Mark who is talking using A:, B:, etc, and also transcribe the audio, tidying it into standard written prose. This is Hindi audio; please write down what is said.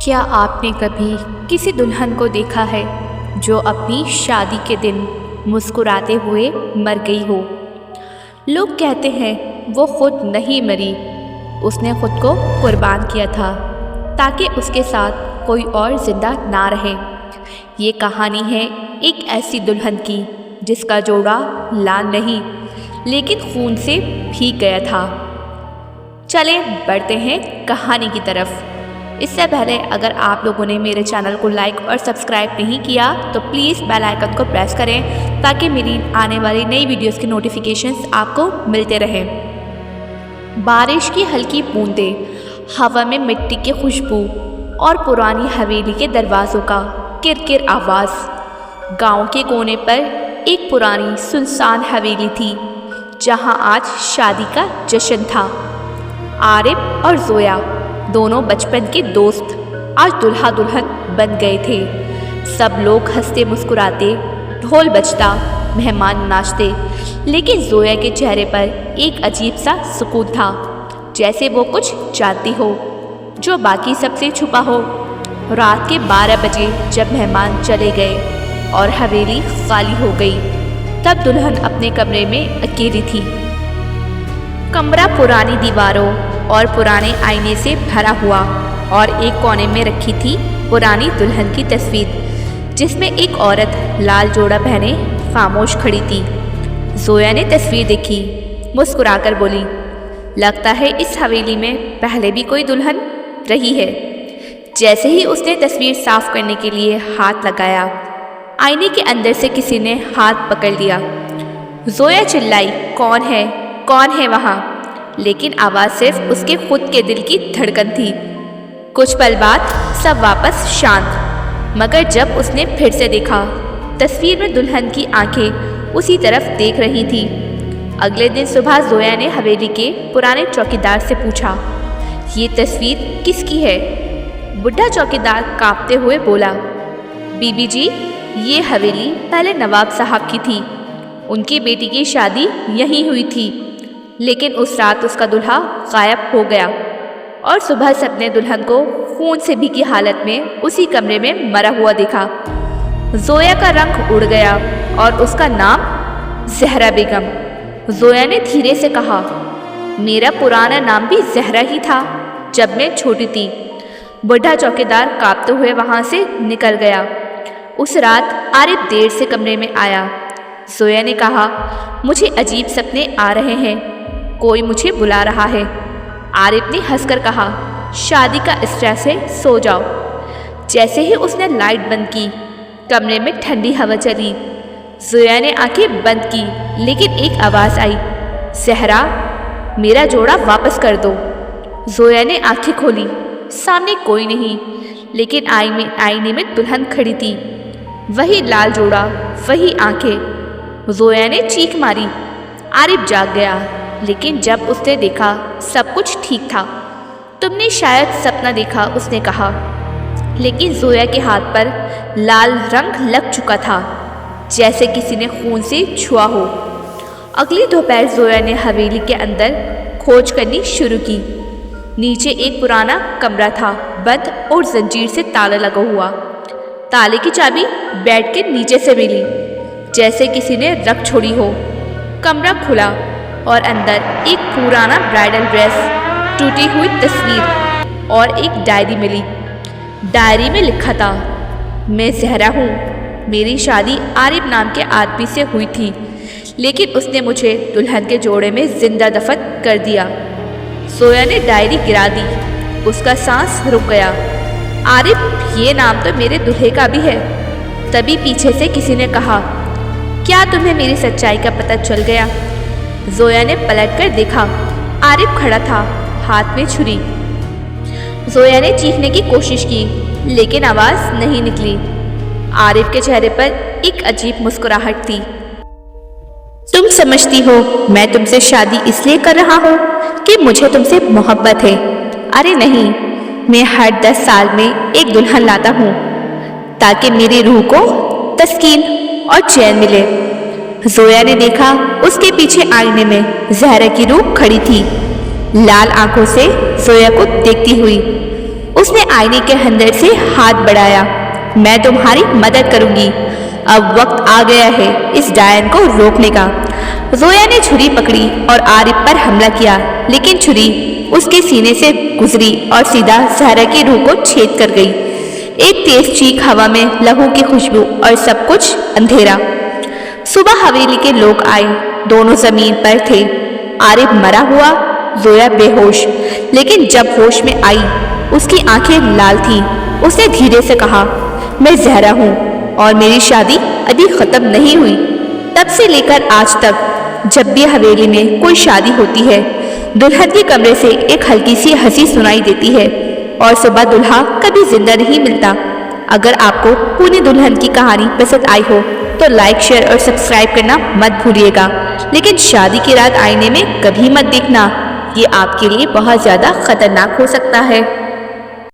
A: क्या आपने कभी किसी दुल्हन को देखा है जो अपनी शादी के दिन मुस्कुराते हुए मर गई हो? लोग कहते हैं वो खुद नहीं मरी, उसने खुद को कुर्बान किया था ताकि उसके साथ कोई और जिंदा ना रहे। ये कहानी है एक ऐसी दुल्हन की जिसका जोड़ा लाल नहीं लेकिन खून से भीग गया था। चले बढ़ते हैं कहानी की तरफ। इससे पहले अगर आप लोगों ने मेरे चैनल को लाइक और सब्सक्राइब नहीं किया तो प्लीज़ बेल आइकन को प्रेस करें ताकि मेरी आने वाली नई वीडियोस के नोटिफिकेशंस आपको मिलते रहें। बारिश की हल्की बूंदें, हवा में मिट्टी की खुशबू और पुरानी हवेली के दरवाज़ों का किरकिर आवाज़। गांव के कोने पर एक पुरानी सुनसान हवेली थी जहां आज शादी का जश्न था। आरिफ और जोया दोनों बचपन के दोस्त आज दुल्हा दुल्हन बन गए थे। सब लोग हंसते मुस्कुराते, ढोल बजता, मेहमान नाचते, लेकिन जोया के चेहरे पर एक अजीब सा सुकून था, जैसे वो कुछ जानती हो जो बाकी सबसे छुपा हो। रात के 12 बजे जब मेहमान चले गए और हवेली खाली हो गई, तब दुल्हन अपने कमरे में अकेली थी। कमरा पुरानी दीवारों और पुराने आईने से भरा हुआ और एक कोने में रखी थी पुरानी दुल्हन की तस्वीर, जिसमें एक औरत लाल जोड़ा पहने खामोश खड़ी थी। जोया ने तस्वीर देखी, मुस्कुराकर बोली, लगता है इस हवेली में पहले भी कोई दुल्हन रही है। जैसे ही उसने तस्वीर साफ करने के लिए हाथ लगाया, आईने के अंदर से किसी ने हाथ पकड़ लिया। जोया चिल्लाई, कौन है वहाँ? लेकिन आवाज़ सिर्फ उसके खुद के दिल की धड़कन थी। कुछ पल बाद सब वापस शांत, मगर जब उसने फिर से देखा, तस्वीर में दुल्हन की आंखें उसी तरफ देख रही थी। अगले दिन सुबह जोया ने हवेली के पुराने चौकीदार से पूछा, ये तस्वीर किसकी है? बुढ़ा चौकीदार कांपते हुए बोला, बीबी जी, ये हवेली पहले नवाब साहब की थी। उनकी बेटी की शादी यहीं हुई थी, लेकिन उस रात उसका दूल्हा गायब हो गया और सुबह सबने दुल्हन को खून से भीगी हालत में उसी कमरे में मरा हुआ देखा। जोया का रंग उड़ गया और उसका नाम ज़हरा बेगम। जोया ने धीरे से कहा, मेरा पुराना नाम भी ज़हरा ही था जब मैं छोटी थी। बुढ़ा चौकीदार कांपते हुए वहाँ से निकल गया। उस रात आरिफ देर से कमरे में आया। जोया ने कहा, मुझे अजीब सपने आ रहे हैं, कोई मुझे बुला रहा है। आरिफ ने हंसकर कहा, शादी का स्ट्रेस है, सो जाओ। जैसे ही उसने लाइट बंद की, कमरे में ठंडी हवा चली। जोया ने आंखें बंद की, लेकिन एक आवाज़ आई, ज़हरा, मेरा जोड़ा वापस कर दो। जोया ने आंखें खोली, सामने कोई नहीं, लेकिन आईने में दुल्हन खड़ी थी। वही लाल जोड़ा, वही आंखें। जोया ने चीख मारी। आरिफ जाग गया, लेकिन जब उसने देखा सब कुछ ठीक था। तुमने शायद सपना देखा, उसने कहा, लेकिन जोया के हाथ पर लाल रंग लग चुका था, जैसे किसी ने खून से छुआ हो। अगली दोपहर जोया ने हवेली के अंदर खोज करनी शुरू की। नीचे एक पुराना कमरा था, बंद और जंजीर से ताला लगा हुआ। ताले की चाबी बेड के नीचे से मिली, जैसे किसी ने रख छोड़ी हो। कमरा खुला और अंदर एक पुराना ब्राइडल ड्रेस, टूटी हुई तस्वीर और एक डायरी मिली। डायरी में लिखा था, मैं ज़हरा हूँ, मेरी शादी आरिफ नाम के आदमी से हुई थी, लेकिन उसने मुझे दुल्हन के जोड़े में जिंदा दफन कर दिया। जोया ने डायरी गिरा दी, उसका सांस रुक गया। आरिफ, ये नाम तो मेरे दूल्हे का भी है। तभी पीछे से किसी ने कहा, क्या तुम्हें मेरी सच्चाई का पता चल गया? जोया ने पलटकर देखा, आरिफ खड़ा था, हाथ में छुरी। जोया ने चीखने की कोशिश की, लेकिन आवाज़ नहीं निकली। आरिफ के चेहरे पर एक अजीब मुस्कुराहट थी। तुम समझती हो मैं तुमसे शादी इसलिए कर रहा हूँ कि मुझे तुमसे मोहब्बत है? अरे नहीं, मैं हर 10 साल में एक दुल्हन लाता हूँ ताकि मेरी रूह को तस्कीन और चैन मिले। जोया ने देखा, उसके पीछे आईने में ज़हरा की रूह खड़ी थी, लाल आंखों से जोया को देखती हुई। उसने आईने के अंदर से हाथ बढ़ाया। मैं तुम्हारी मदद करूंगी। अब वक्त आ गया है इस डायन को रोकने का। जोया ने छुरी पकड़ी और आरिफ पर हमला किया, लेकिन छुरी उसके सीने से गुजरी और सीधा जहरा की रूह को छेद कर गई। एक तेज चीख, हवा में लहू की खुशबू और सब कुछ अंधेरा। सुबह हवेली के लोग आए। दोनों जमीन पर थे। आरिफ मरा हुआ, जोया बेहोश। लेकिन जब होश में आई उसकी आंखें लाल थीं। उसने धीरे से कहा, मैं जहरा हूँ और मेरी शादी अभी खत्म नहीं हुई। तब से लेकर आज तक जब भी हवेली में कोई शादी होती है, दुल्हन के कमरे से एक हल्की सी हंसी सुनाई देती है और सुबह दुल्हा कभी जिंदा नहीं मिलता। अगर आपको पूरी दुल्हन की कहानी पसंद आई हो तो लाइक, शेयर और सब्सक्राइब करना मत भूलिएगा। लेकिन शादी की रात आईने में कभी मत देखना, ये आपके लिए बहुत ज़्यादा खतरनाक हो सकता है।